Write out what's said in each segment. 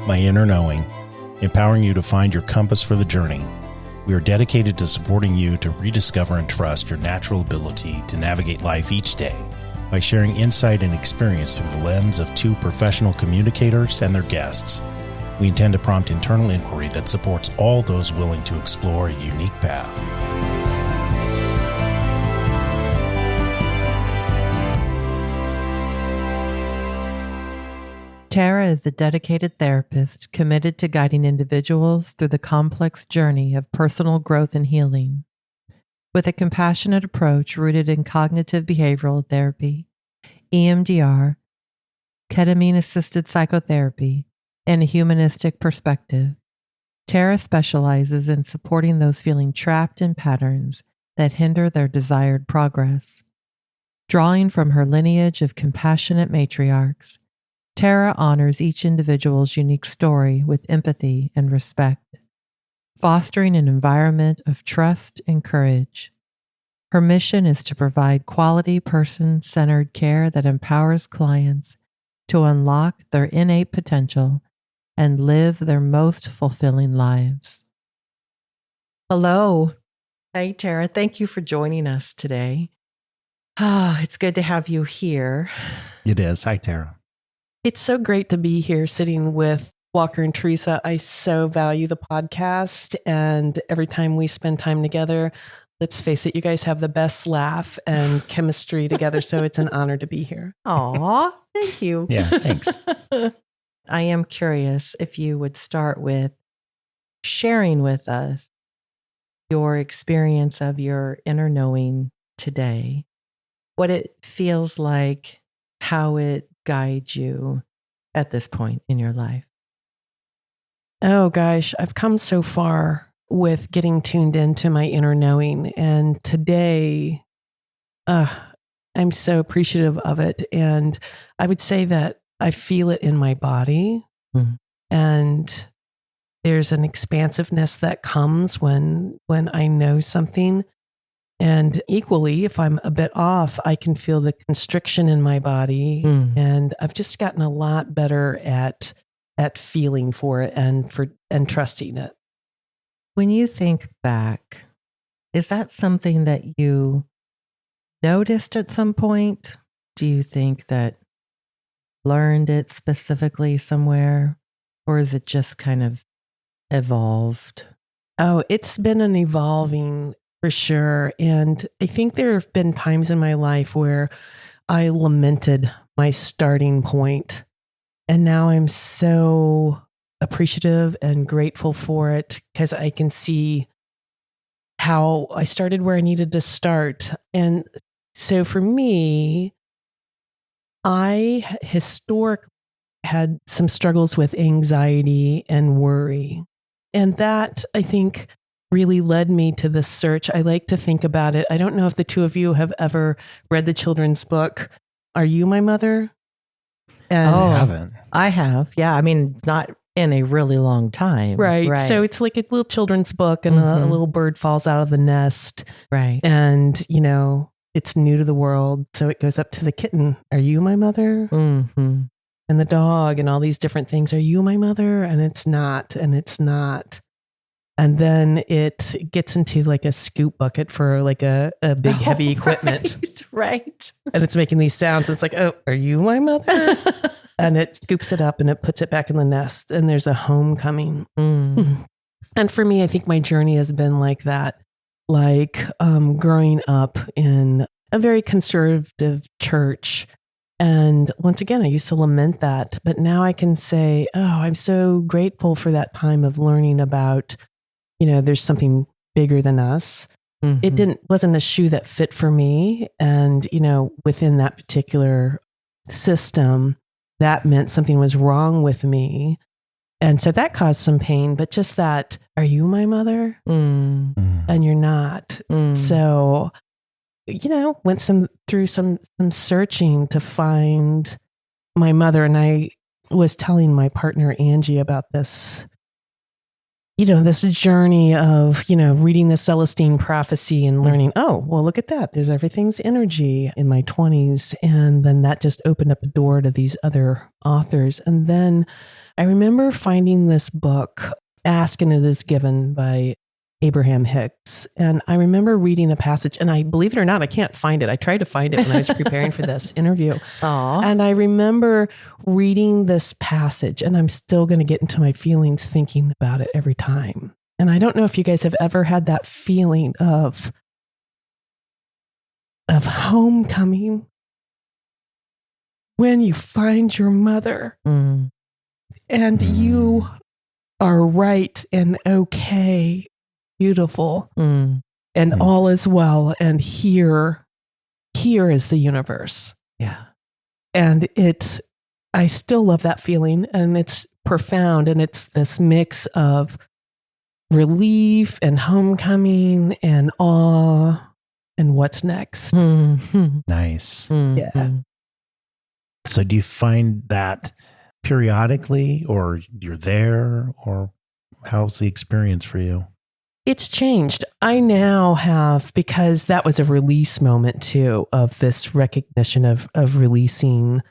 My Inner Knowing, empowering you to find your compass for the journey. We are dedicated to supporting you to rediscover and trust your natural ability to navigate life each day by sharing insight and experience through the lens of two professional communicators and their guests. We intend to prompt internal inquiry that supports all those willing to explore a unique path. Tara is a dedicated therapist committed to guiding individuals through the complex journey of personal growth and healing. With a compassionate approach rooted in cognitive behavioral therapy, EMDR, ketamine-assisted psychotherapy, and a humanistic perspective, Tara specializes in supporting those feeling trapped in patterns that hinder their desired progress. Drawing from her lineage of compassionate matriarchs, Tara honors each individual's unique story with empathy and respect, fostering an environment of trust and courage. Her mission is to provide quality person-centered care that empowers clients to unlock their innate potential and live their most fulfilling lives. Hello. Hey, Tara. Thank you for joining us today. It's good to have you here. It is. Hi, Tara. It's so great to be here sitting with Walker and Teresa. I so value the podcast, and every time we spend time together, let's face it, you guys have the best laugh and chemistry together, so it's an honor to be here. Aw, thank you. Yeah, thanks. I am curious if you would start with sharing with us your experience of your inner knowing today, what it feels like, how it guides you at this point in your life. Oh gosh, I've come so far with getting tuned into my inner knowing. And today, I'm so appreciative of it. And I would say that I feel it in my body. Mm-hmm. And there's an expansiveness that comes when I know something. And equally, if I'm a bit off, I can feel the constriction in my body. And I've just gotten a lot better at feeling for it and trusting it. When you think back, is that something that you noticed at some point? Do you think that learned it specifically somewhere? Or is it just kind of evolved? Oh, it's been an evolving for sure. And I think there have been times in my life where I lamented my starting point. And now I'm so appreciative and grateful for it because I can see how I started where I needed to start. And so for me, I historically had some struggles with anxiety and worry. And that, I think, really led me to this search. I like to think about it. I don't know if the two of you have ever read the children's book, Are You My Mother? And I haven't. I have. Yeah. I mean, not in a really long time. Right. So it's like a little children's book and a little bird falls out of the nest. Right. And, it's new to the world. So it goes up to the kitten. Are you my mother? Mm-hmm. And the dog and all these different things. Are you my mother? And it's not. And it's not. And then it gets into like a scoop bucket for like a big heavy equipment. Right. And it's making these sounds. It's like, oh, are you my mother? And it scoops it up and it puts it back in the nest. And there's a homecoming. And for me, I think my journey has been like that. Like growing up in a very conservative church. And once again, I used to lament that. But now I can say, oh, I'm so grateful for that time of learning about there's something bigger than us. Mm-hmm. It wasn't a shoe that fit for me. And, within that particular system, that meant something was wrong with me. And so that caused some pain, but just that, are you my mother? And you're not. So, went through some searching to find my mother. And I was telling my partner, Angie, about this this journey of, reading the Celestine prophecy and learning, oh, well, look at that. There's everything's energy in my 20s. And then that just opened up a door to these other authors. And then I remember finding this book, Ask and It Is Given by Abraham Hicks. And I remember reading a passage, and I, believe it or not, I can't find it. I tried to find it when I was preparing for this interview. Aww. And I remember reading this passage, and I'm still going to get into my feelings thinking about it every time. And I don't know if you guys have ever had that feeling of homecoming when you find your mother and you are right and okay, beautiful, and all is well. And here is the universe. Yeah. And I still love that feeling, and it's profound. And it's this mix of relief and homecoming and awe and what's next. Nice. Yeah. So do you find that periodically, or you're there, or how's the experience for you? It's changed. I now have, because that was a release moment too, of this recognition of releasing,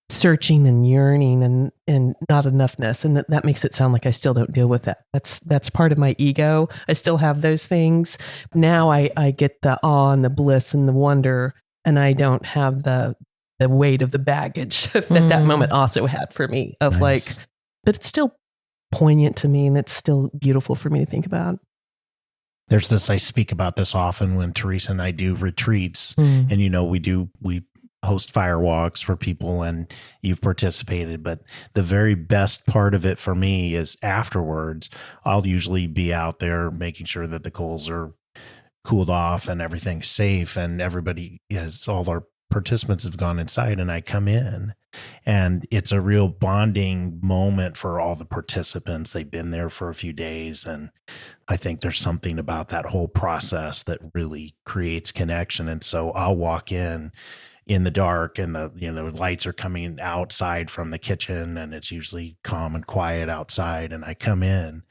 searching and yearning and not enoughness. And that makes it sound like I still don't deal with that. That's part of my ego. I still have those things. Now I get the awe and the bliss and the wonder, and I don't have the weight of the baggage that moment also had for me of like, but it's still poignant to me, and it's still beautiful for me to think about. There's this, I speak about this often when Teresa and I do retreats, and we host fire walks for people, and you've participated, but the very best part of it for me is afterwards, I'll usually be out there making sure that the coals are cooled off and everything's safe, and everybody has, all our participants have gone inside, and I come in, and it's a real bonding moment for all the participants. They've been there for a few days, and I think there's something about that whole process that really creates connection. And so I'll walk in the dark, and the lights are coming outside from the kitchen, and it's usually calm and quiet outside, and I come in,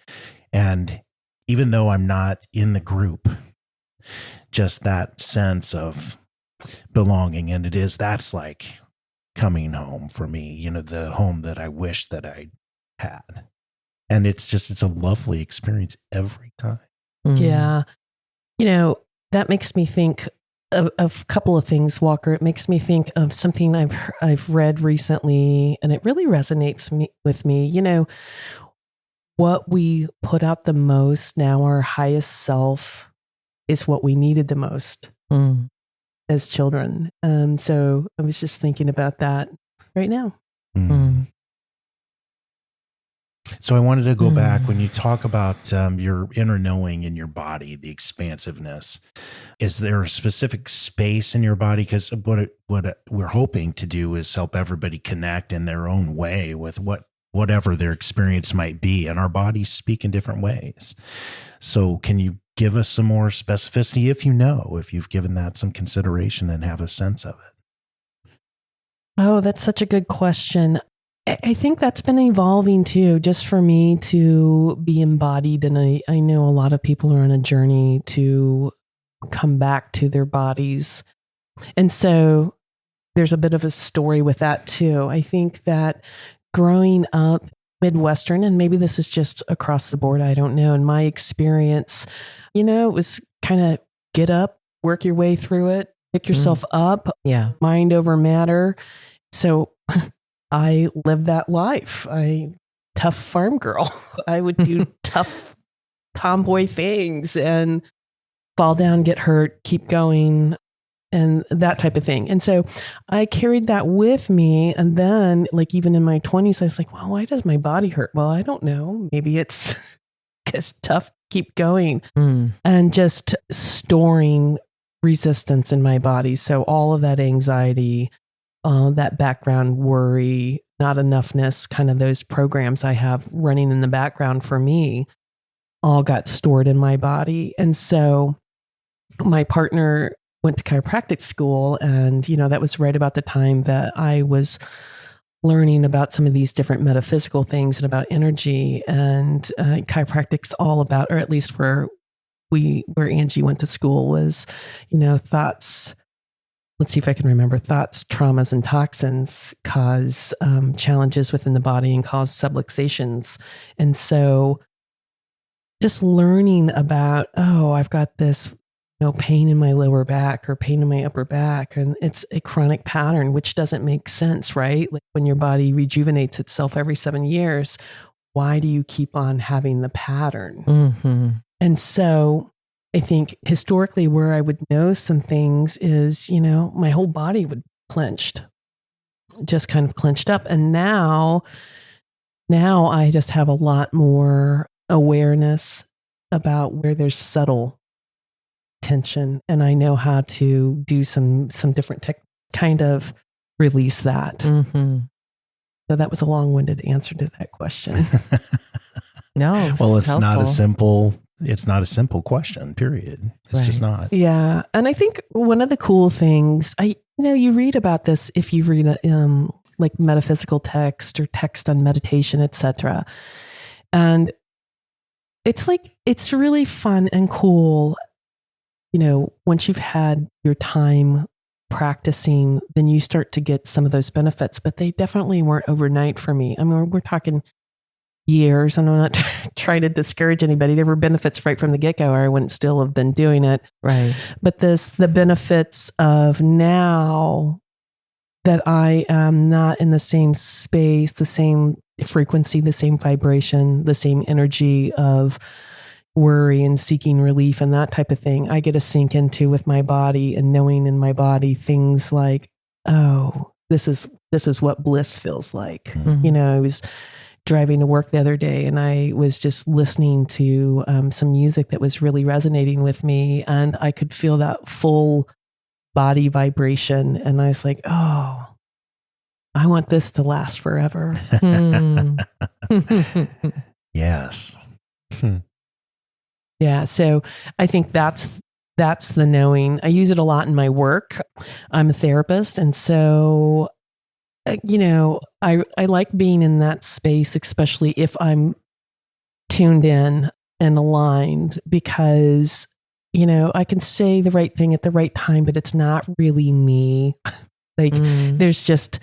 and even though I'm not in the group, just that sense of belonging, and that's like coming home for me, the home that I wish that I had. And it's a lovely experience every time. Yeah. That makes me think of a couple of things, Walker. It makes me think of something I've read recently, and it really resonates with me. What we put out the most now, our highest self, is what we needed the most as children. And so I was just thinking about that right now. So I wanted to go back when you talk about your inner knowing in your body, the expansiveness. Is there a specific space in your body? Because what we're hoping to do is help everybody connect in their own way with whatever their experience might be. And our bodies speak in different ways. So can you give us some more specificity if you've given that some consideration and have a sense of it? Oh, that's such a good question. I think that's been evolving too, just for me to be embodied. And I know a lot of people are on a journey to come back to their bodies. And so there's a bit of a story with that too. I think that growing up Midwestern, and maybe this is just across the board, I don't know. In my experience, it was kind of get up, work your way through it, pick yourself up, mind over matter. So I lived that life. Tough farm girl. I would do tough tomboy things and fall down, get hurt, keep going, and that type of thing. And so I carried that with me. And then, like, even in my 20s, I was like, well, why does my body hurt? Well, I don't know. Maybe it's because tough, keep going. And just storing resistance in my body. So all of that anxiety, that background worry, not enoughness, kind of those programs I have running in the background for me, all got stored in my body. And so my partner went to chiropractic school, and, that was right about the time that I was learning about some of these different metaphysical things and about energy. And chiropractic's all about, or at least where Angie went to school, was, thoughts let's see if I can remember, thoughts, traumas, and toxins cause challenges within the body and cause subluxations. And so just learning about, oh, I've got this pain in my lower back or pain in my upper back, and it's a chronic pattern, which doesn't make sense, right? Like when your body rejuvenates itself every 7 years, why do you keep on having the pattern? Mm-hmm. And so I think historically where I would know some things is, my whole body would just kind of clenched up. And now I just have a lot more awareness about where there's subtle tension, and I know how to do some different kind of release that. Mm-hmm. So that was a long-winded answer to that question. No, well, it's helpful. not a simple question, period. It's just not. Yeah. And I think one of the cool things, you read about this if you read like metaphysical text or text on meditation, etc. And it's really fun and cool. Once you've had your time practicing, then you start to get some of those benefits, but they definitely weren't overnight for me. I mean, we're talking years, and I'm not trying to discourage anybody. There were benefits right from the get-go, or I wouldn't still have been doing it. Right. But the benefits of now that I am not in the same space, the same frequency, the same vibration, the same energy of worry and seeking relief and that type of thing, I get to sink into with my body, and knowing in my body things like, oh, this is what bliss feels like. Mm-hmm. I was driving to work the other day, and I was just listening to some music that was really resonating with me, and I could feel that full body vibration, and I was like, oh, I want this to last forever. Yes. Yeah. So I think that's the knowing. I use it a lot in my work. I'm a therapist. And so, I like being in that space, especially if I'm tuned in and aligned, because, I can say the right thing at the right time, but it's not really me. There's just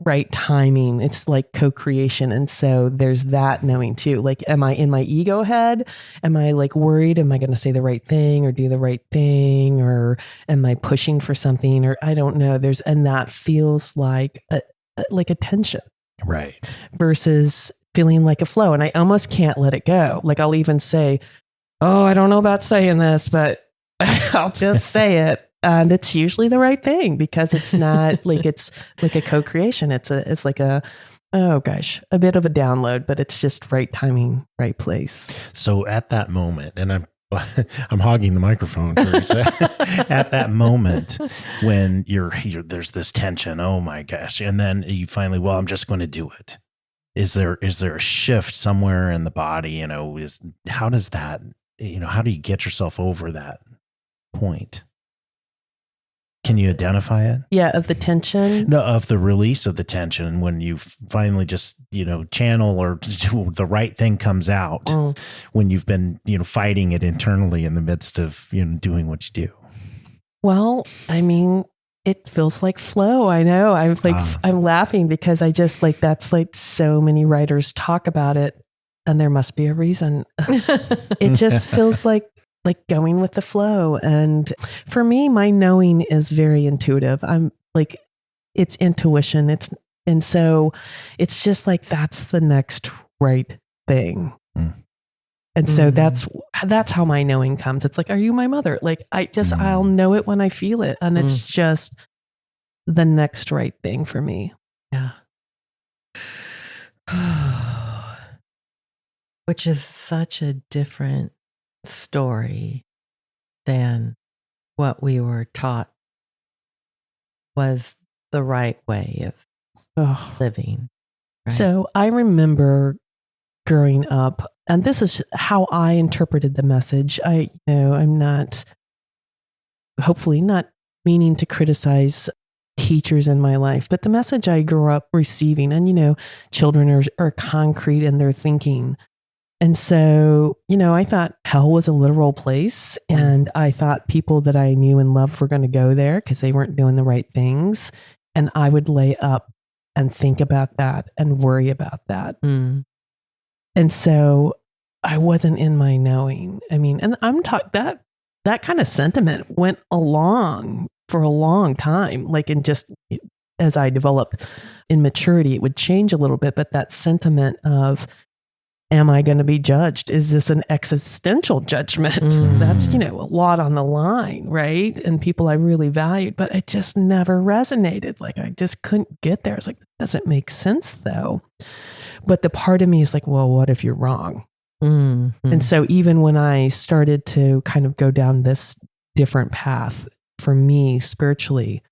right timing. It's like co-creation. And so there's that knowing too. Like, am I in my ego head? Am I like worried? Am I going to say the right thing or do the right thing? Or am I pushing for something? Or I don't know. And that feels like a tension. Right. Versus feeling like a flow. And I almost can't let it go. Like I'll even say, oh, I don't know about saying this, but I'll just say it. And it's usually the right thing, because it's not like it's like a co-creation. It's like a bit of a download, but it's just right timing, right place. So at that moment, and I'm hogging the microphone, Teresa. At that moment when you're there's this tension, oh my gosh, and then you finally, well, I'm just going to do it. Is there a shift somewhere in the body? How does that? How do you get yourself over that point? Can you identify it? Yeah, of the tension? No, of the release of the tension when you finally just, channel or the right thing comes out when you've been, fighting it internally in the midst of, doing what you do. Well, I mean, it feels like flow. I know. I'm laughing because I just that's like so many writers talk about it, and there must be a reason. It just feels like going with the flow. And for me, my knowing is very intuitive. I'm like, it's intuition. And so it's just like, that's the next right thing. And so that's how my knowing comes. It's like, are you my mother? Like, I'll know it when I feel it. And it's just the next right thing for me. Yeah. Which is such a different story than what we were taught was the right way of living. Right? So I remember growing up, and this is how I interpreted the message. I'm not, hopefully not meaning to criticize teachers in my life, but the message I grew up receiving, and children are concrete in their thinking. And so, I thought hell was a literal place. And I thought people that I knew and loved were going to go there because they weren't doing the right things. And I would lay up and think about that and worry about that. Mm. And so I wasn't in my knowing. I mean, and I'm talking that kind of sentiment went along for a long time. Like, and just as I developed in maturity, it would change a little bit. But that sentiment of, am I going to be judged? Is this an existential judgment? That's, a lot on the line, right? And people I really valued, but it just never resonated. Like, I just couldn't get there. It's like, that doesn't make sense though. But the part of me is like, well, what if you're wrong? And so even when I started to kind of go down this different path for me spiritually,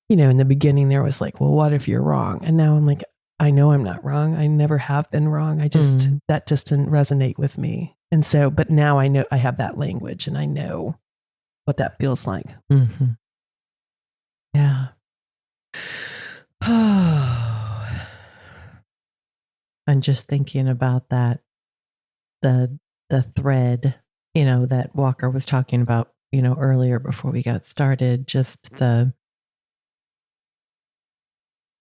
in the beginning there was like, well, what if you're wrong? And now I'm like, I know I'm not wrong. I never have been wrong. That just didn't resonate with me. And so, but now I know I have that language and I know what that feels like. Mm-hmm. Yeah. I'm just thinking about that, the thread, that Walker was talking about, earlier before we got started, just the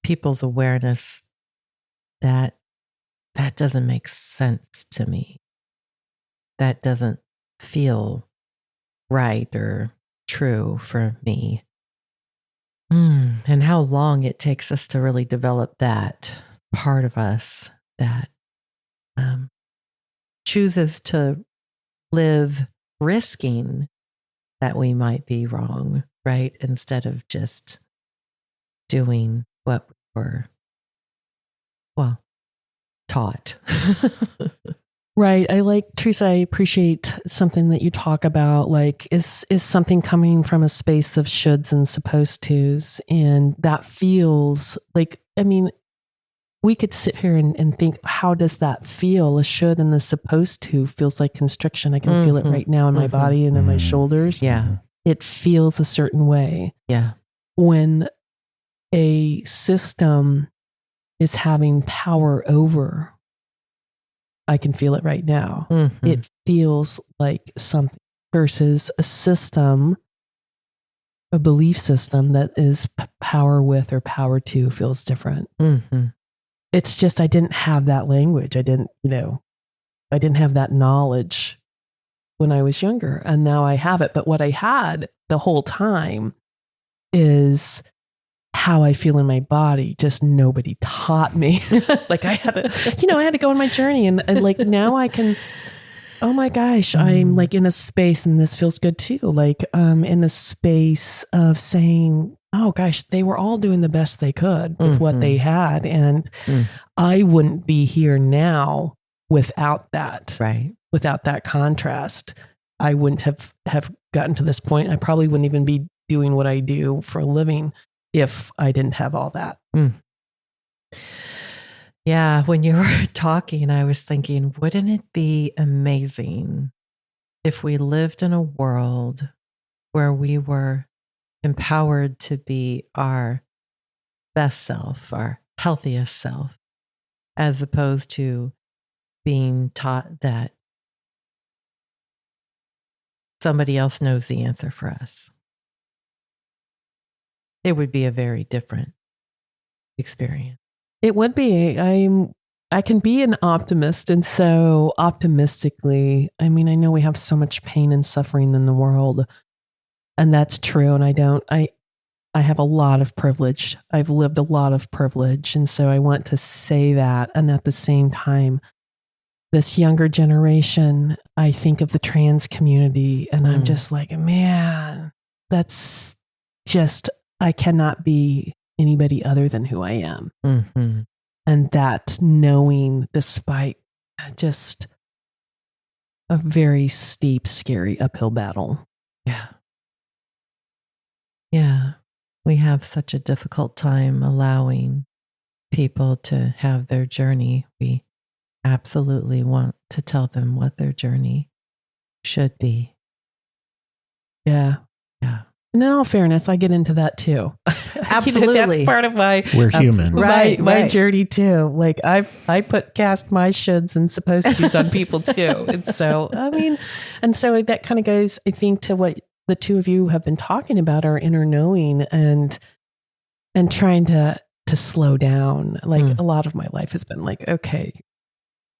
people's awareness that doesn't make sense to me. That doesn't feel right or true for me. And how long it takes us to really develop that part of us that chooses to live risking that we might be wrong, right? Instead of just doing what we were, taught. Right. I like, Teresa, I appreciate something that you talk about, like, is something coming from a space of shoulds and supposed tos. And that feels like, I mean, we could sit here and think, how does that feel? A should and the supposed to feels like constriction. I can feel it right now in my body and in my shoulders. Yeah. It feels a certain way. Yeah. When a system is having power over, I can feel it right now. It feels like something versus a system, a belief system that is power with or power to feels different. It's just, I didn't have that language. I didn't have that knowledge when I was younger, and now I have it. But what I had the whole time is how I feel in my body. Just nobody taught me. Like, I had to go on my journey, and like now I can, oh my gosh, I'm like in a space, and this feels good too. Like, in a space of saying, oh gosh, they were all doing the best they could with what they had. And I wouldn't be here now without that, Right. Without that contrast. I wouldn't have gotten to this point. I probably wouldn't even be doing what I do for a living if I didn't have all that. Yeah. When you were talking, I was thinking, wouldn't it be amazing if we lived in a world where we were empowered to be our best self, our healthiest self, as opposed to being taught that somebody else knows the answer for us? It would be a very different experience. It would be. I can be an optimist, and so optimistically, I mean, I know we have so much pain and suffering in the world, and that's true. And I have a lot of privilege. I've lived a lot of privilege, and so I want to say that. And at the same time, this younger generation, I think of the trans community, and I'm just like, man, that's just, I cannot be anybody other than who I am. And that knowing, despite just a very steep, scary uphill battle. Yeah. Yeah. We have such a difficult time allowing people to have their journey. We absolutely want to tell them what their journey should be. Yeah. Yeah. And in all fairness, I get into that too. Absolutely. That's part of my We're human. my journey too. Like I cast my shoulds and supposed tos on people too. And so, so that kind of goes, I think, to what the two of you have been talking about, our inner knowing and trying to slow down. Like a lot of my life has been like, okay,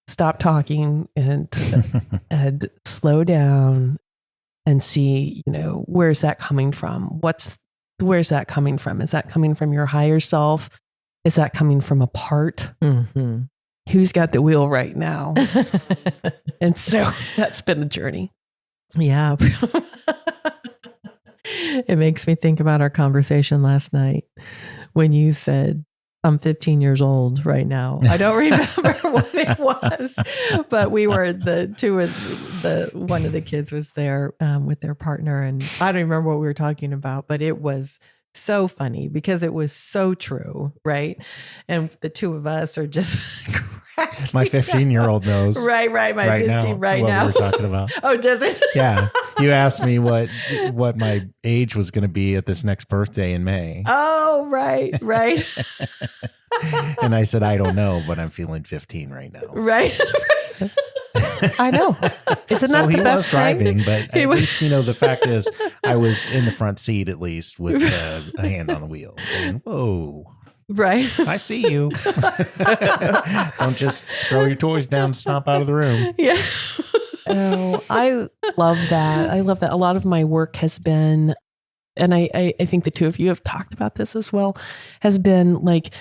stop talking and slow down and see, where's that coming from? Where's that coming from? Is that coming from your higher self? Is that coming from a part? Mm-hmm. Who's got the wheel right now? And so that's been a journey. Yeah. It makes me think about our conversation last night when you said, I'm 15 years old right now. I don't remember what it was, but we were one of the kids was there with their partner. And I don't remember what we were talking about, but it was so funny because it was so true. Right. And the two of us are just my 15-year-old knows. Right. My 15 now, right what now. We're talking about. Oh, does it? Yeah. You asked me what my age was going to be at this next birthday in May. Oh, right. And I said, I don't know, but I'm feeling 15 right now. Right. I know. Isn't So that he the best was driving, thing? but at least, the fact is I was in the front seat at least with a hand on the wheel saying, whoa. Right. I see you. Don't just throw your toys down and stomp out of the room. Yeah. Oh, I love that. A lot of my work has been, and I think the two of you have talked about this as well, has been like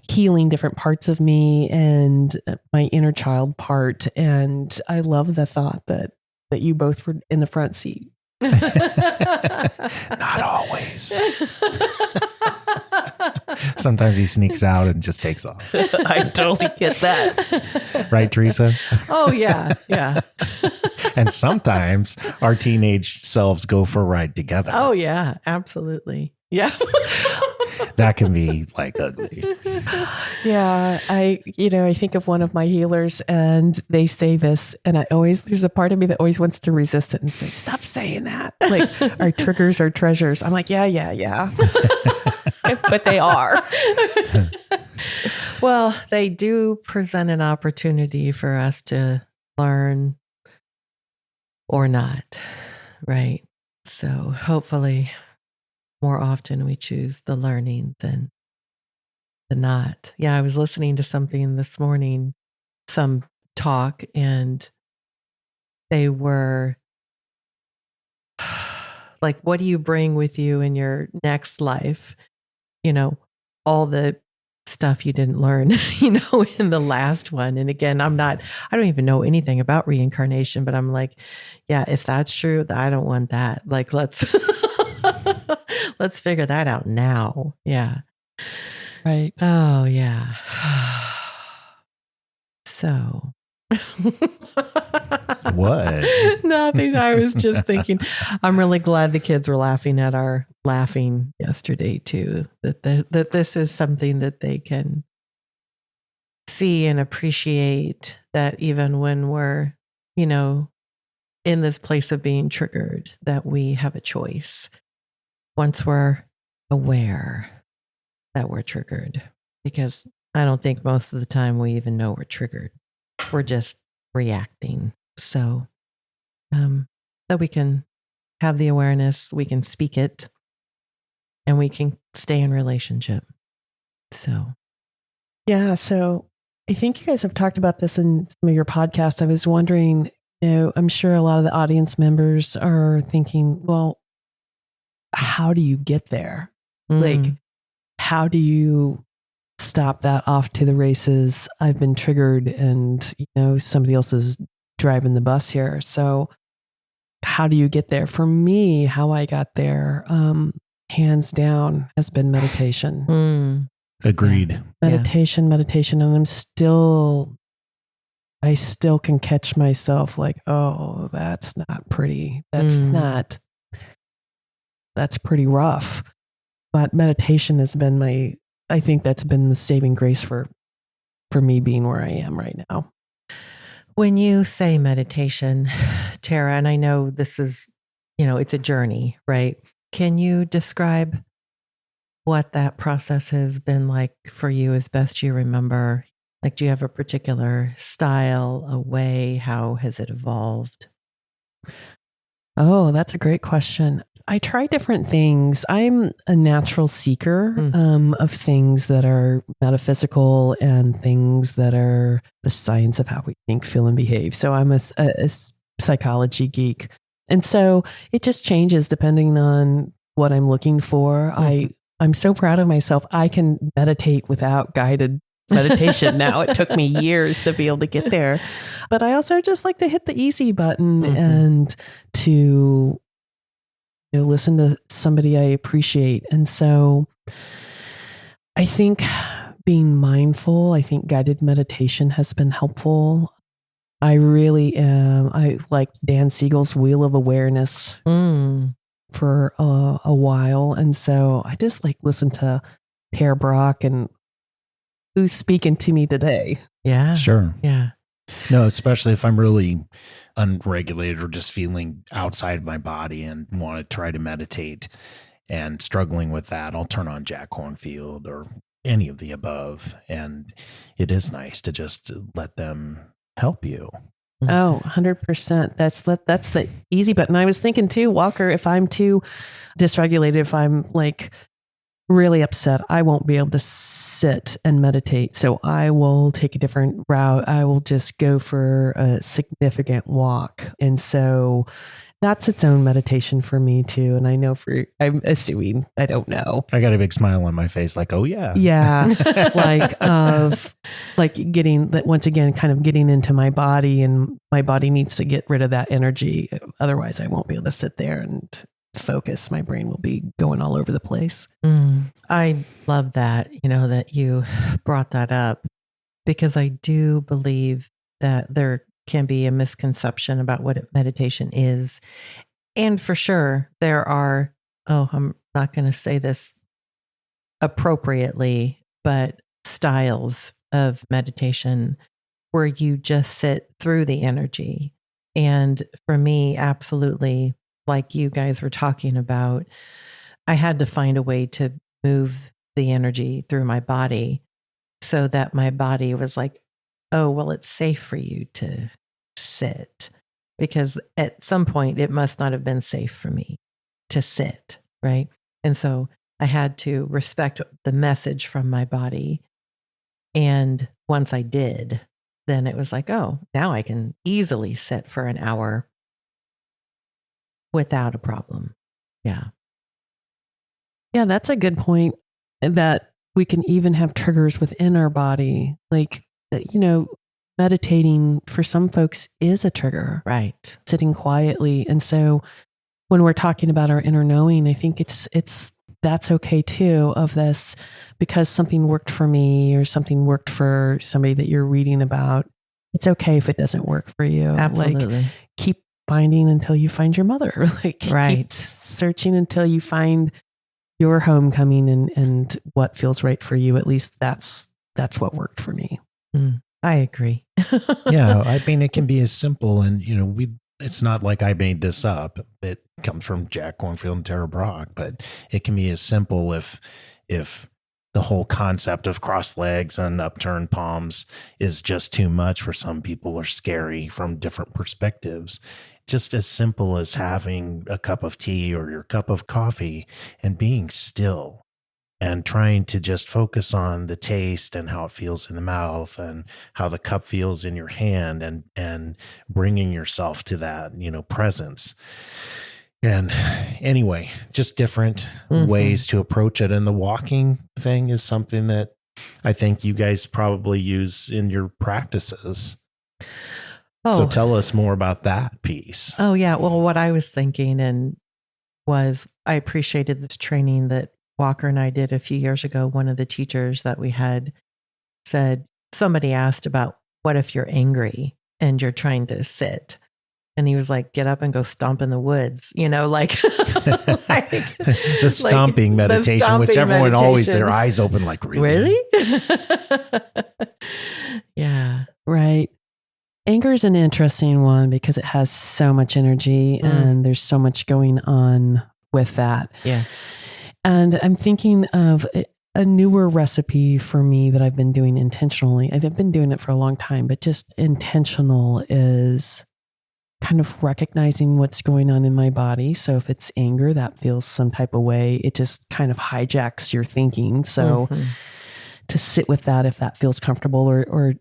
healing different parts of me and my inner child part. And I love the thought that you both were in the front seat. Not always. Sometimes he sneaks out and just takes off. I totally get that. Right, Teresa? Oh, yeah. And sometimes our teenage selves go for a ride together. Oh, yeah, absolutely. Yeah. That can be like ugly. Yeah. I think of one of my healers and they say this, and there's a part of me that always wants to resist it and say, stop saying that. Like, our triggers are treasures. I'm like, yeah. But they are. Well, they do present an opportunity for us to learn or not, right? So hopefully more often we choose the learning than the not. Yeah, I was listening to something this morning, some talk, and they were like, what do you bring with you in your next life? All the stuff you didn't learn, in the last one. And again, I don't even know anything about reincarnation, but I'm like, yeah, if that's true, I don't want that. Like, let's figure that out now. Yeah. Right. Oh, yeah. So. What? Nothing. I was just thinking, I'm really glad the kids were laughing at our laughing yesterday too, that this is something that they can see and appreciate, that even when we're, in this place of being triggered, that we have a choice once we're aware that we're triggered, because I don't think most of the time we even know we're triggered. We're just reacting. So that we can have the awareness, we can speak it, and we can stay in relationship. So. Yeah. So I think you guys have talked about this in some of your podcasts. I was wondering, I'm sure a lot of the audience members are thinking, well, how do you get there? Like, how do you stop that off to the races? I've been triggered and, somebody else is driving the bus here. So how do you get there? For me, how I got there, hands down, has been meditation. Agreed. Meditation. And I still can catch myself like, oh, that's not pretty. That's pretty rough. But meditation has been I think that's been the saving grace for me being where I am right now. When you say meditation, Tara, and I know this is, it's a journey, right? Can you describe what that process has been like for you as best you remember? Like, do you have a particular style, a way? How has it evolved? Oh, that's a great question. I try different things. I'm a natural seeker of things that are metaphysical and things that are the science of how we think, feel, and behave. So I'm a psychology geek. And so it just changes depending on what I'm looking for. I'm so proud of myself. I can meditate without guided meditation now. It took me years to be able to get there. But I also just like to hit the easy button and to listen to somebody I appreciate. And so I think being mindful, I think guided meditation has been helpful. I really am. I liked Dan Siegel's Wheel of Awareness for a while. And so I just listen to Tara Brach and who's speaking to me today. Yeah. Sure. Yeah. No, especially if I'm really unregulated or just feeling outside my body and want to try to meditate and struggling with that, I'll turn on Jack Kornfield or any of the above. And it is nice to just let them help you. Oh, 100%. That's the easy button. I was thinking too, Walker, if I'm too dysregulated, if I'm really upset, I won't be able to sit and meditate. So I will take a different route. I will just go for a significant walk. And so that's its own meditation for me too. And I know I'm assuming, I don't know. I got a big smile on my face like, oh yeah. Yeah. Getting that, once again, kind of getting into my body, and my body needs to get rid of that energy. Otherwise I won't be able to sit there and focus. My brain will be going all over the place. I love that, that you brought that up, because I do believe that there can be a misconception about what meditation is. And for sure, there are, I'm not going to say this appropriately, but styles of meditation where you just sit through the energy. And for me, absolutely, like you guys were talking about, I had to find a way to move the energy through my body so that my body was like, oh, well, it's safe for you to sit. Because at some point, it must not have been safe for me to sit, right? And so I had to respect the message from my body. And once I did, then it was like, oh, now I can easily sit for an hour without a problem. Yeah. Yeah, that's a good point, that we can even have triggers within our body. Meditating for some folks is a trigger. Right. Sitting quietly. And so when we're talking about our inner knowing, I think that's okay too, of this, because something worked for me or something worked for somebody that you're reading about. It's okay if it doesn't work for you. Absolutely. Keep finding until you find your mother. Right. Keep searching until you find your homecoming and what feels right for you. At least that's what worked for me. I agree. Yeah. I mean, it can be as simple, and, it's not like I made this up. It comes from Jack Kornfield and Tara Brach, but it can be as simple if the whole concept of crossed legs and upturned palms is just too much for some people, or scary from different perspectives. Just as simple as having a cup of tea or your cup of coffee and being still and trying to just focus on the taste and how it feels in the mouth and how the cup feels in your hand, and bringing yourself to that, presence. And anyway, just different ways to approach it. And the walking thing is something that I think you guys probably use in your practices. So tell us more about that piece. Oh, yeah. Well, what I was thinking was I appreciated this training that Walker and I did a few years ago. One of the teachers that we had said, somebody asked about, what if you're angry and you're trying to sit? And he was like, get up and go stomp in the woods, the stomping meditation, which everyone always their eyes open like, really? Yeah. Right. Anger is an interesting one because it has so much energy and there's so much going on with that. Yes. And I'm thinking of a newer recipe for me that I've been doing intentionally. I've been doing it for a long time, but just intentional is kind of recognizing what's going on in my body. So if it's anger, that feels some type of way. It just kind of hijacks your thinking. So to sit with that, if that feels comfortable,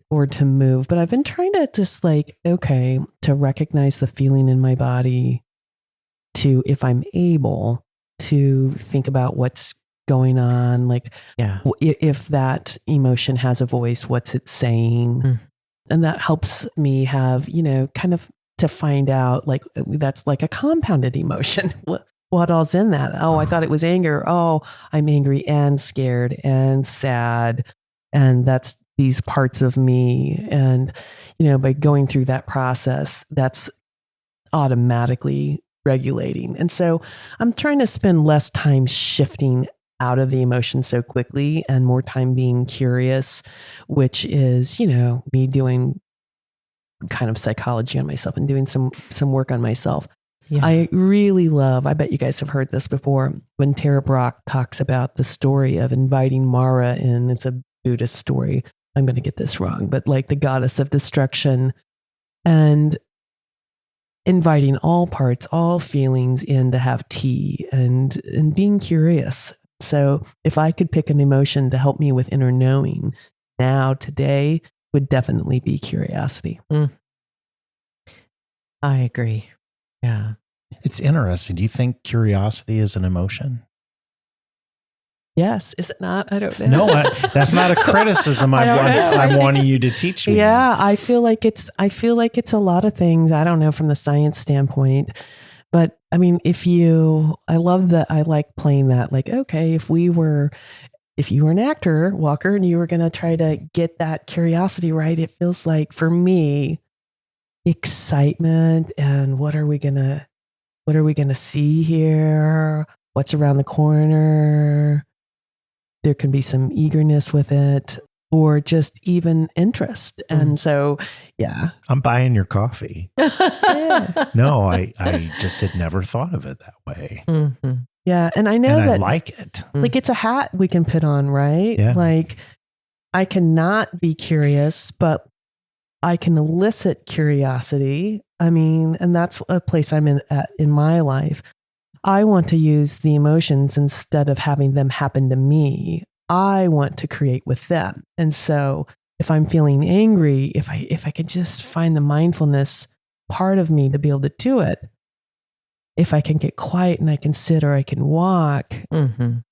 or to move. But I've been trying to just to recognize the feeling in my body, to, if I'm able, to think about what's going on. If that emotion has a voice, what's it saying? And that helps me have, kind of to find out, that's like a compounded emotion. What all's in that? Oh, I thought it was anger. Oh, I'm angry and scared and sad. And that's these parts of me. And, by going through that process, that's automatically regulating. And so I'm trying to spend less time shifting out of the emotion so quickly and more time being curious, which is, me doing kind of psychology on myself and doing some work on myself. Yeah. I really love, I bet you guys have heard this before, when Tara Brach talks about the story of inviting Mara in. It's a Buddhist story. I'm going to get this wrong, but like the goddess of destruction, and inviting all parts, all feelings in to have tea and being curious. So if I could pick an emotion to help me with inner knowing now, today, would definitely be curiosity. I agree. Yeah. It's interesting. Do you think curiosity is an emotion? Yes. Is it not? I don't know. No, that's not a criticism. I'm wanting you to teach me. Yeah. I feel like it's a lot of things. I don't know from the science standpoint, but I mean, I like playing that. Like, okay, if you were an actor, Walker, and you were going to try to get that curiosity right, it feels like, for me, excitement and what are we going to see here? What's around the corner? There can be some eagerness with it, or just even interest. And so, yeah. I'm buying your coffee. Yeah. No, I just had never thought of it that way. Mm-hmm. Yeah. And I know and that, I like it. Like, it's a hat we can put on, right? Yeah. Like, I cannot be curious, but I can elicit curiosity. I mean, and that's a place I'm in my life. I want to use the emotions instead of having them happen to me. I want to create with them. And so if I'm feeling angry, if I could just find the mindfulness part of me to be able to do it, if I can get quiet and I can sit or I can walk. And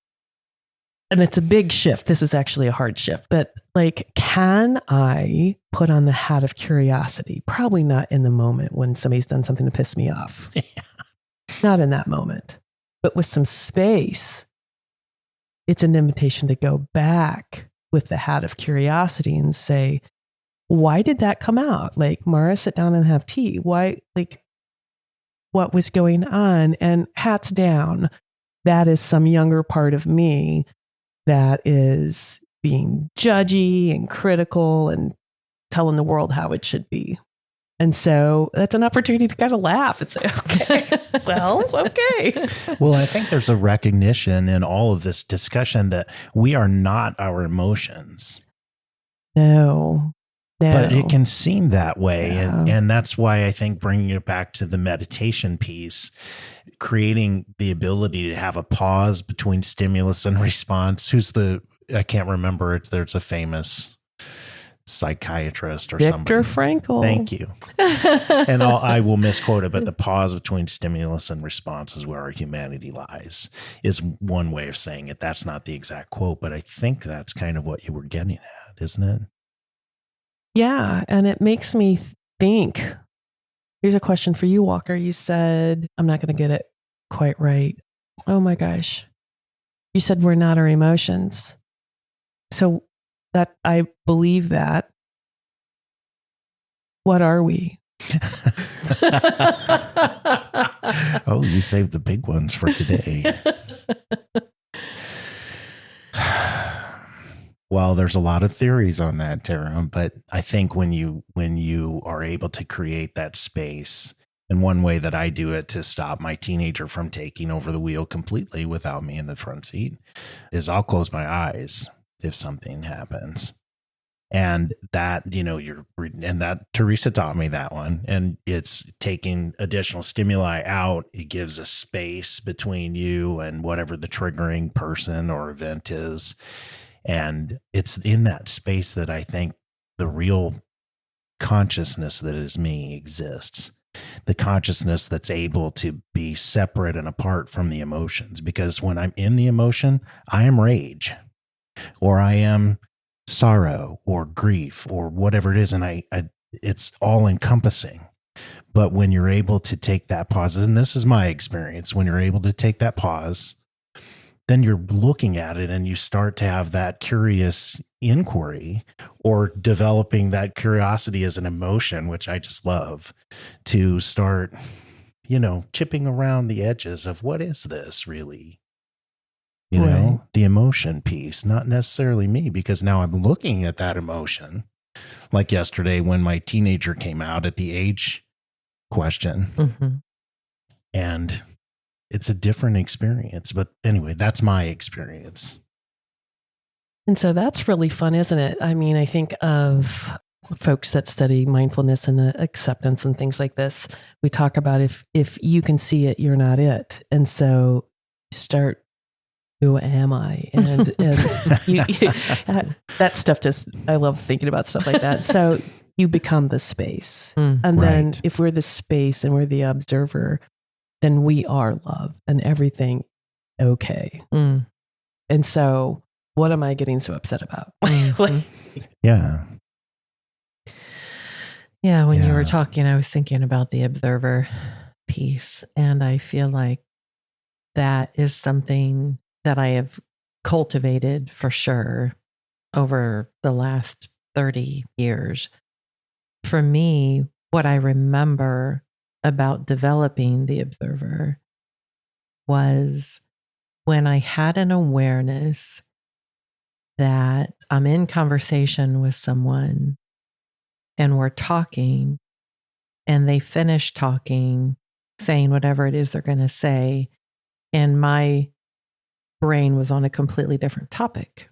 it's a big shift. This is actually a hard shift, but like, can I put on the hat of curiosity? Probably not in the moment when somebody's done something to piss me off. Not in that moment, but with some space, it's an invitation to go back with the hat of curiosity and say, why did that come out? Like, Mara, sit down and have tea. Why, like, what was going on? And hats down, that is some younger part of me that is being judgy and critical and telling the world how it should be. And so that's an opportunity to kind of laugh and say, okay, well, okay. Well, I think there's a recognition in all of this discussion that we are not our emotions. No. But it can seem that way. Yeah. And that's why I think bringing it back to the meditation piece, creating the ability to have a pause between stimulus and response. I can't remember. There's a famous psychiatrist or somebody. Viktor Frankl. Thank you. And I will misquote it, but the pause between stimulus and response is where our humanity lies, is one way of saying it. That's not the exact quote, but I think that's kind of what you were getting at, isn't it? Yeah. And it makes me think. Here's a question for you, Walker. You said, I'm not going to get it quite right. Oh my gosh. You said we're not our emotions. So that I believe that. What are we? Oh, you saved the big ones for today. Well, there's a lot of theories on that, Tara, but I think when you are able to create that space And one way that I do it to stop my teenager from taking over the wheel completely without me in the front seat is I'll close my eyes if something happens. And that, and that Teresa taught me that one. And it's taking additional stimuli out. It gives a space between you and whatever the triggering person or event is. And it's in that space that I think the real consciousness that is me exists. The consciousness that's able to be separate and apart from the emotions. Because when I'm in the emotion, I am rage, or I am sorrow or grief or whatever it is. And it's all encompassing. But when you're able to take that pause, and this is my experience, when you're able to take that pause, then you're looking at it and you start to have that curious inquiry, or developing that curiosity as an emotion, which I just love, to start, chipping around the edges of what is this really? The emotion piece, not necessarily me, because now I'm looking at that emotion. Like yesterday when my teenager came out at the age question, and it's a different experience. But anyway, that's my experience. And so that's really fun, isn't it? I mean, I think of folks that study mindfulness and acceptance and things like this. We talk about if you can see it, you're not it. And so you start, who am I? And that stuff I love thinking about stuff like that. So you become the space. And then if we're the space and we're the observer, then we are love and everything okay. And so what am I getting so upset about? Yeah, when you were talking, I was thinking about the observer piece. And I feel like that is something that I have cultivated for sure over the last 30 years. For me, what I remember about developing the observer was when I had an awareness that I'm in conversation with someone and we're talking and they finish talking, saying whatever it is they're going to say, and my brain was on a completely different topic.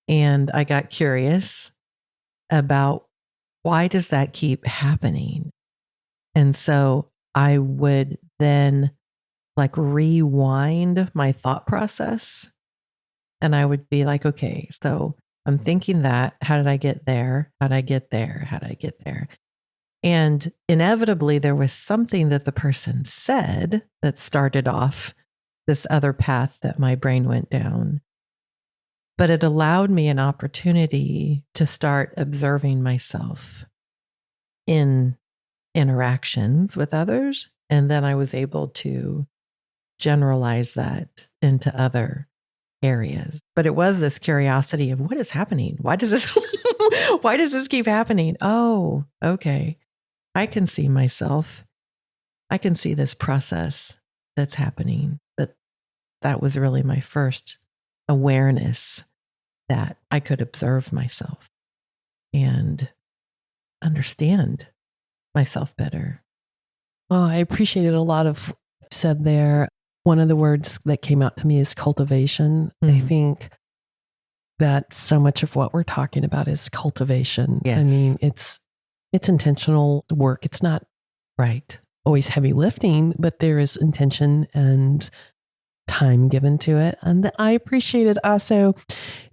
And I got curious about why does that keep happening? And so I would then rewind my thought process. And I would be like, okay, so I'm thinking that, how did I get there? How did I get there? How did I get there? And inevitably there was something that the person said that started off this other path that my brain went down. But it allowed me an opportunity to start observing myself in interactions with others. And then I was able to generalize that into other areas. But it was this curiosity of what is happening? Why does this keep happening? Oh, okay. I can see myself. I can see this process that's happening. That was really my first awareness that I could observe myself and understand myself better. Well, I appreciated a lot of what you said there. One of the words that came out to me is cultivation. I think that so much of what we're talking about is cultivation. Yes. I mean, it's intentional work. It's not always heavy lifting, but there is intention and time given to it. And I appreciated also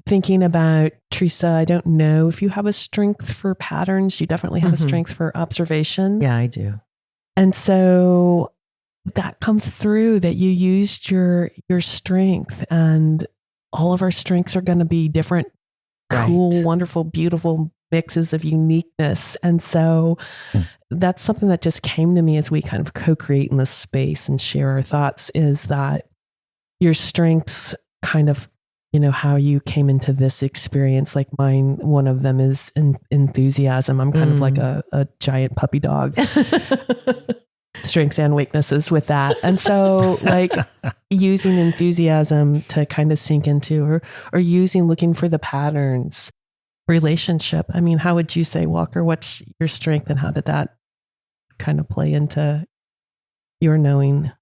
thinking about, Teresa, I don't know if you have a strength for patterns. You definitely have a strength for observation. Yeah, I do. And so that comes through, that you used your strength, and all of our strengths are going to be different, cool, wonderful, beautiful mixes of uniqueness. And so that's something that just came to me as we kind of co-create in this space and share our thoughts, is that your strengths kind of, how you came into this experience. Like mine, one of them is enthusiasm. I'm kind of like a giant puppy dog. Strengths and weaknesses with that. And so using enthusiasm to kind of sink into, or looking for the patterns. Relationship. I mean, how would you say, Walker, what's your strength and how did that kind of play into your knowing?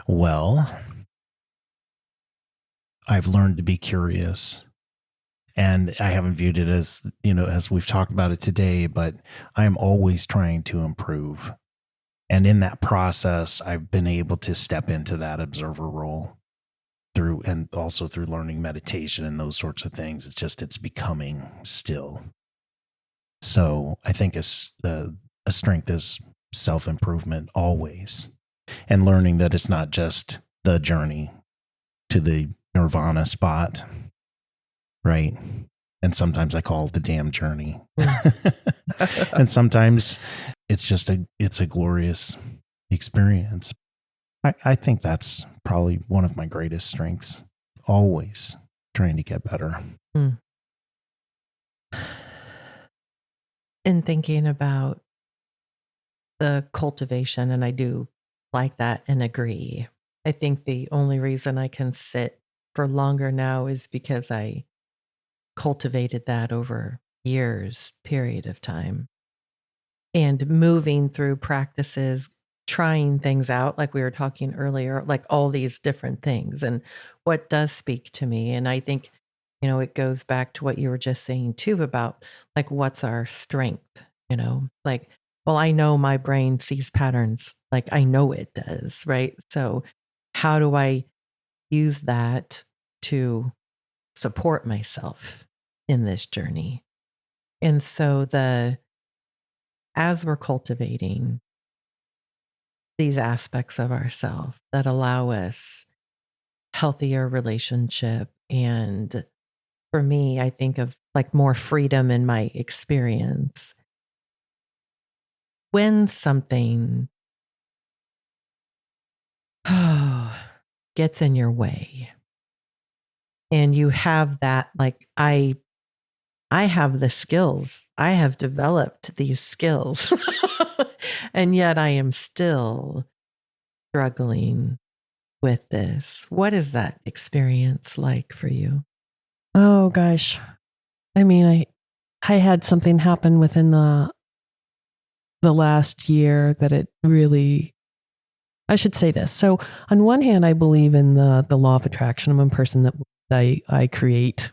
Well, I've learned to be curious, and I haven't viewed it as, as we've talked about it today, but I am always trying to improve. And in that process, I've been able to step into that observer role and also through learning meditation and those sorts of things. It's becoming still. So I think a strength is self-improvement always, and learning that it's not just the journey to the nirvana spot, right? And sometimes I call it the damn journey. And sometimes it's a glorious experience. I think that's probably one of my greatest strengths, always trying to get better. In thinking about the cultivation, and I do like that and agree. I think the only reason I can sit for longer now is because I cultivated that over years, period of time. And moving through practices, trying things out, like we were talking earlier, like all these different things and what does speak to me. And I think, it goes back to what you were just saying too about like, what's our strength, like, well, I know my brain sees patterns, like I know it does, right? So how do I use that to support myself in this journey? And so as we're cultivating these aspects of ourselves that allow us healthier relationship, and for me, I think of like more freedom in my experience. When something gets in your way and you have that, like I have the skills, I have developed these skills, and yet I am still struggling with this. What is that experience like for you? Oh gosh. I mean, I had something happen within the last year that it really, I should say this. So on one hand, I believe in the law of attraction. I'm a person that I create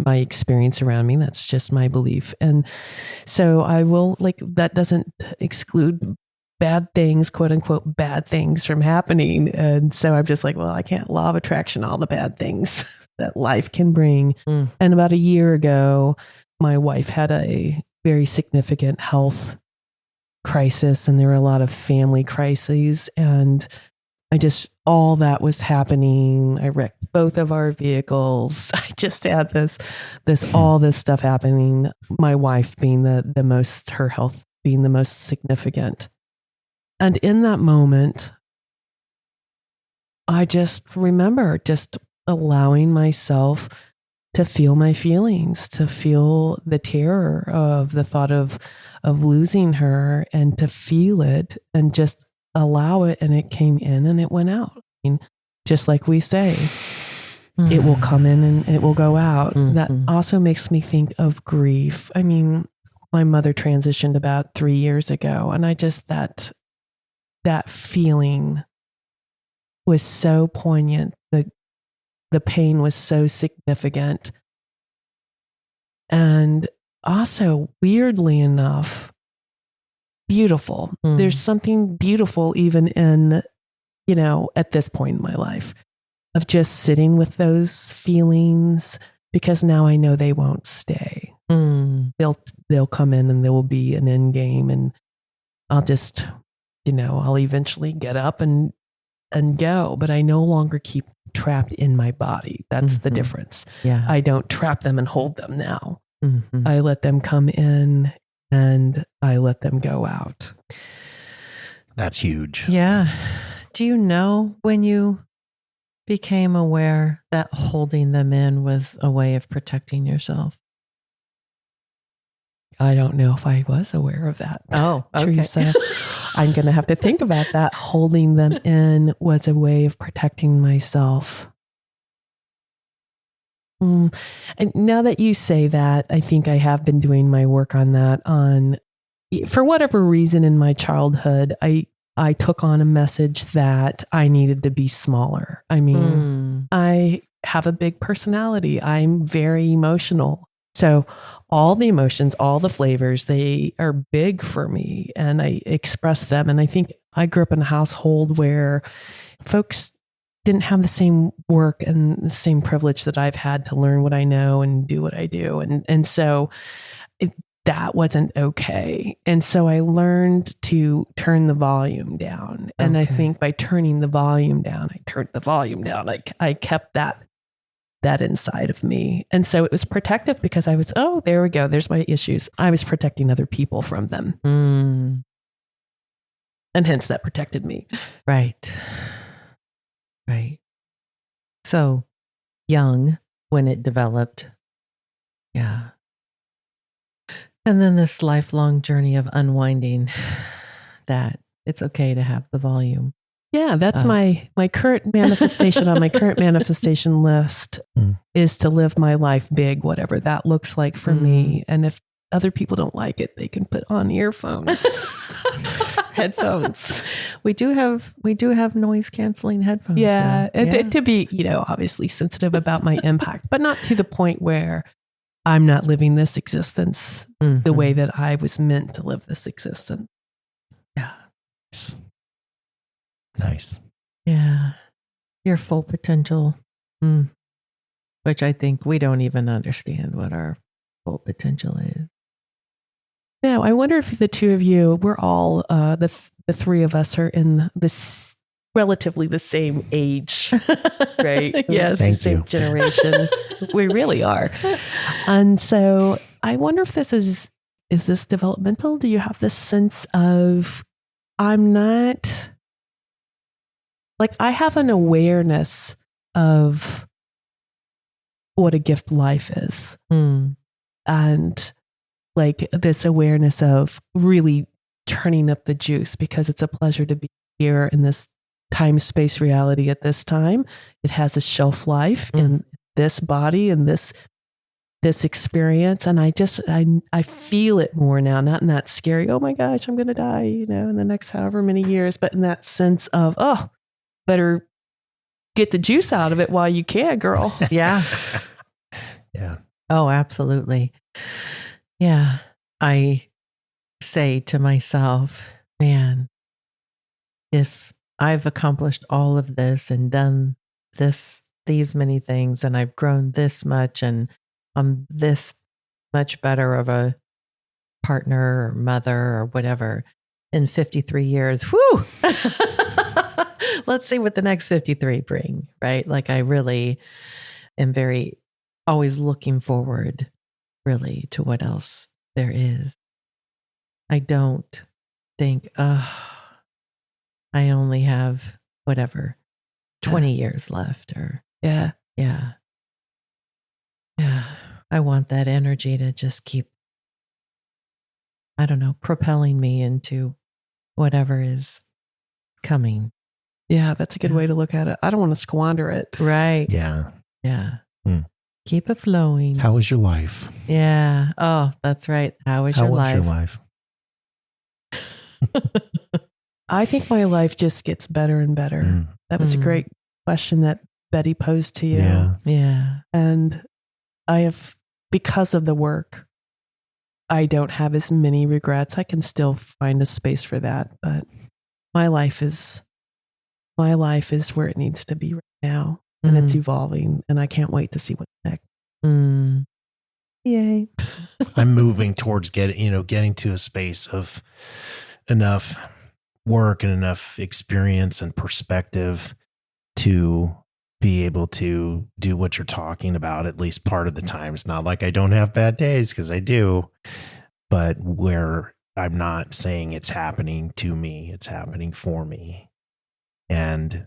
my experience around me. That's just my belief. And so I will, like, that doesn't exclude bad things, quote unquote, bad things from happening. And so I'm just like, well, I can't law of attraction all the bad things that life can bring. And about a year ago, my wife had a very significant health crisis, and there were a lot of family crises. And all that was happening. I wrecked both of our vehicles. I just had all this stuff happening. My wife being the most, her health being the most significant. And in that moment, I just remember just allowing myself to feel my feelings, to feel the terror of the thought of losing her, and to feel it and just allow it. And it came in and it went out. I mean, just like we say, it will come in and it will go out. That also makes me think of grief. I mean, my mother transitioned about 3 years ago, and I just, that feeling was so poignant. The pain was so significant. And also, weirdly enough, beautiful. There's something beautiful even in, at this point in my life, of just sitting with those feelings, because now I know they won't stay. They'll come in and there will be an end game, and I'll just, I'll eventually get up and go, but I no longer keep trapped in my body. That's the difference. Yeah. I don't trap them and hold them now. I let them come in and I let them go out. That's huge. Yeah. Do you know when you became aware that holding them in was a way of protecting yourself? I don't know if I was aware of that. Oh, okay. Teresa, I'm going to have to think about that. Holding them in was a way of protecting myself. And now that you say that, I think I have been doing my work on that. For whatever reason in my childhood, I took on a message that I needed to be smaller. I mean, I have a big personality. I'm very emotional. So all the emotions, all the flavors, they are big for me and I express them. And I think I grew up in a household where folks didn't have the same work and the same privilege that I've had to learn what I know and do what I do. And so that wasn't okay. And so I learned to turn the volume down. And I think by turning the volume down, I turned the volume down. I kept that inside of me. And so it was protective because I was, oh, there we go. There's my issues. I was protecting other people from them. And hence that protected me. Right. Right. So young when it developed. Yeah. And then this lifelong journey of unwinding that it's okay to have the volume. Yeah, that's my current manifestation on my current manifestation list is to live my life big, whatever that looks like for me. And if other people don't like it, they can put on earphones, headphones. We do have noise canceling headphones. Yeah, to be, obviously sensitive about my impact, but not to the point where I'm not living this existence the way that I was meant to live this existence. Yeah. Nice. Yeah. Your full potential, which I think we don't even understand what our full potential is. Now, I wonder if the two of you, we're all, the three of us are in this relatively the same age, right? Yes. Thank same you. generation. We really are. And so I wonder if this is this developmental? Do you have this sense of, I'm not, like, I have an awareness of what a gift life is. And like this awareness of really turning up the juice because it's a pleasure to be here in this time space reality at this time. It has a shelf life in this body and this experience. And I feel it more now, not in that scary, oh my gosh, I'm going to die, in the next however many years, but in that sense of, oh, better get the juice out of it while you can, girl. Yeah. Yeah. Oh, absolutely. Yeah. I say to myself, man, if I've accomplished all of this and done these many things, and I've grown this much, and I'm this much better of a partner or mother or whatever in 53 years, whoo, let's see what the next 53 bring, right? Like I really am always looking forward really to what else there is. I don't think, I only have whatever, 20 years left or. Yeah. Yeah. Yeah. I want that energy to just keep, I don't know, propelling me into whatever is coming. Yeah, that's a good way to look at it. I don't want to squander it. Right. Yeah. Yeah. Keep it flowing. How was your life? Yeah. Oh, that's right. How was your life? I think my life just gets better and better. That was a great question that Betty posed to you. Yeah. Yeah. And I have, because of the work, I don't have as many regrets. I can still find a space for that, but my life is where it needs to be right now, and it's evolving, and I can't wait to see what's next. Yay. I'm moving towards getting to a space of enough work and enough experience and perspective to be able to do what you're talking about, at least part of the time. It's not like I don't have bad days, because I do, but where I'm not saying it's happening to me, it's happening for me. And,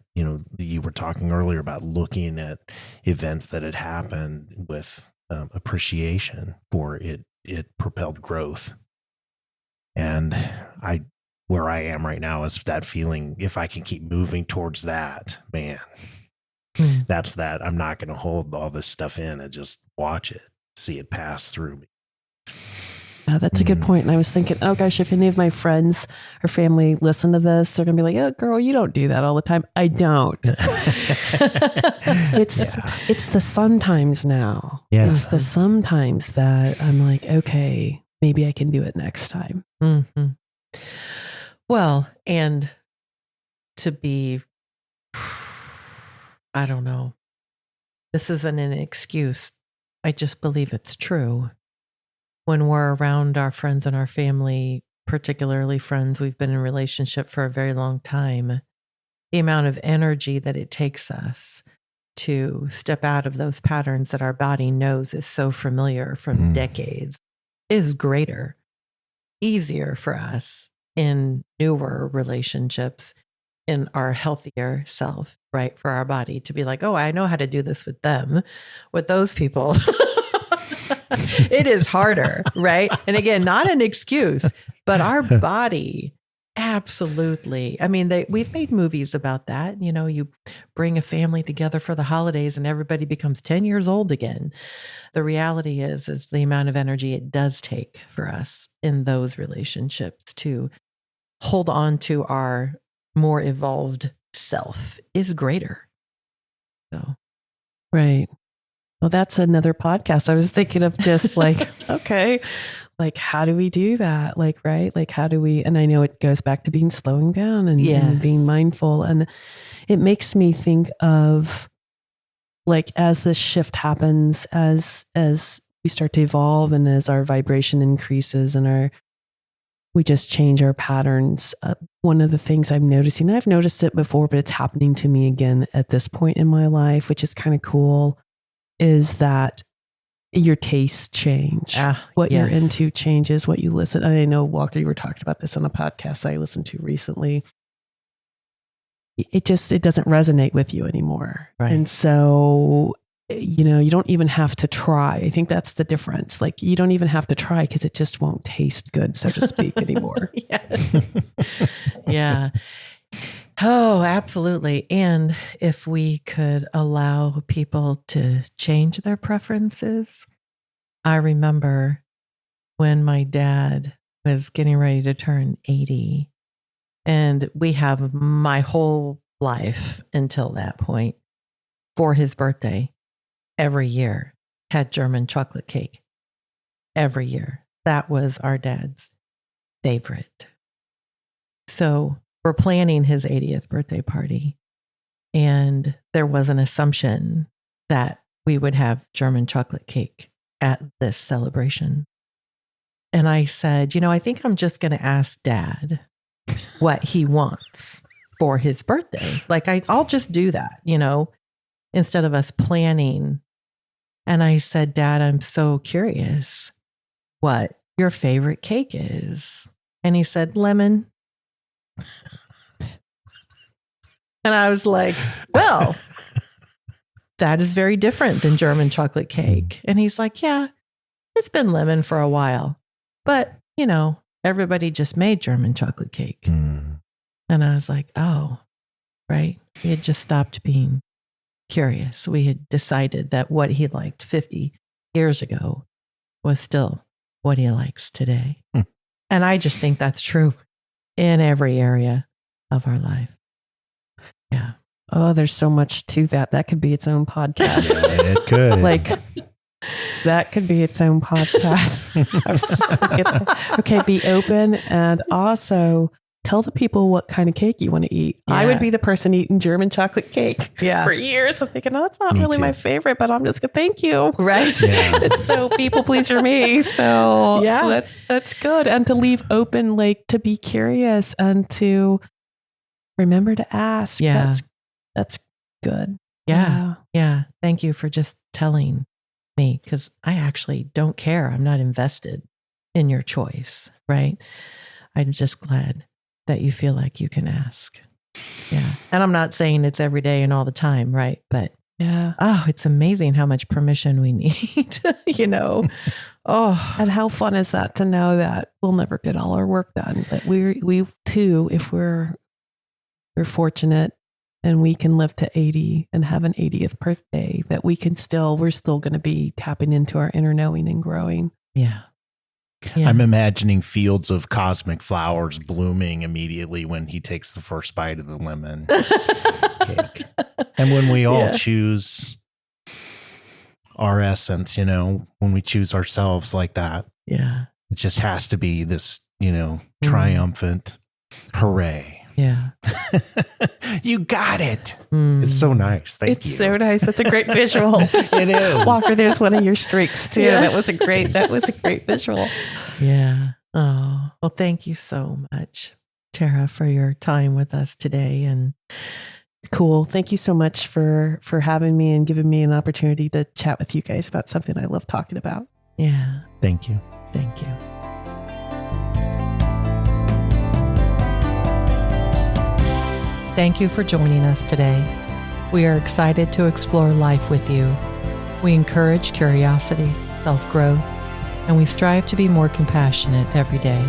you were talking earlier about looking at events that had happened with appreciation for it propelled growth. And where I am right now is that feeling, if I can keep moving towards that, man, That's that. I'm not going to hold all this stuff in and just watch it, see it pass through me. That's a good point. And I was thinking, oh gosh, if any of my friends or family listen to this, they're going to be like, oh girl, you don't do that all the time. I don't. It's the sometimes now. Yeah. It's the sometimes that I'm like, okay, maybe I can do it next time. Mm-hmm. Well, and to be, I don't know, this isn't an excuse. I just believe it's true. When we're around our friends and our family, particularly friends we've been in a relationship for a very long time, the amount of energy that it takes us to step out of those patterns that our body knows is so familiar from decades is greater, easier for us in newer relationships, in our healthier self, right? For our body to be like, oh, I know how to do this with them, with those people. It is harder, right? And again, not an excuse, but our body absolutely. I mean, we've made movies about that. You know, you bring a family together for the holidays and everybody becomes 10 years old again. The reality is the amount of energy it does take for us in those relationships to hold on to our more evolved self is greater. So, right. Well, that's another podcast. I was thinking of just like, okay, like how do we do that? Like, right? Like how do we, and I know it goes back to being slowing down and being mindful. And it makes me think of like, as this shift happens, as we start to evolve and as our vibration increases and we just change our patterns. One of the things I'm noticing, and I've noticed it before, but it's happening to me again at this point in my life, which is kind of cool, is that your tastes change. What you're into changes, what you listen. And I know, Walker, you were talking about this on a podcast I listened to recently. It doesn't resonate with you anymore. Right. And so, you know, you don't even have to try. I think that's the difference. Like you don't even have to try because it just won't taste good, so to speak, anymore. Yeah. Oh, absolutely. And if we could allow people to change their preferences. I remember when my dad was getting ready to turn 80, and we have my whole life until that point for his birthday every year had German chocolate cake every year. That was our dad's favorite. So we're planning his 80th birthday party, and there was an assumption that we would have German chocolate cake at this celebration. And I said, you know, I think I'm just going to ask Dad what he wants for his birthday. Like I'll just do that, you know, instead of us planning. And I said, Dad, I'm so curious what your favorite cake is. And he said, lemon. And I was like, well, that is very different than German chocolate cake. And he's like, yeah, it's been lemon for a while, but you know, everybody just made German chocolate cake. And I was like, oh, right. We had just stopped being curious. We had decided that what he liked 50 years ago was still what he likes today. And I just think that's true in every area of our life. Yeah. Oh, there's so much to that. That could be its own podcast. Yeah, it could. Like, that could be its own podcast. I was just thinking, okay, be open and also tell the people what kind of cake you want to eat. Yeah. I would be the person eating German chocolate cake for years. I'm thinking, oh, it's not really my favorite, but I'm just going to thank you. Right. Yeah. It's so people pleaser me. So yeah, that's good. And to leave open, like to be curious and to remember to ask. Yeah. That's good. Yeah. Yeah. Thank you for just telling me, because I actually don't care. I'm not invested in your choice. Right. I'm just glad that you feel like you can ask. Yeah. And I'm not saying it's every day and all the time, right? But it's amazing how much permission we need, you know? And how fun is that to know that we'll never get all our work done, but we too, if we're fortunate and we can live to 80 and have an 80th birthday, that we're still going to be tapping into our inner knowing and growing. Yeah. I'm imagining fields of cosmic flowers blooming immediately when he takes the first bite of the lemon cake. And when we all choose our essence, when we choose ourselves like that, it just has to be this, triumphant hooray. Yeah. You got it. It's so nice. Thank you. It's so nice. That's a great visual. It is. Walker, there's one of your streaks too. Yeah. That was a great visual. Yeah. Oh, well, thank you so much, Tara, for your time with us today. And cool. Thank you so much for having me and giving me an opportunity to chat with you guys about something I love talking about. Yeah. Thank you. Thank you. Thank you for joining us today. We are excited to explore life with you. We encourage curiosity, self-growth, and we strive to be more compassionate every day.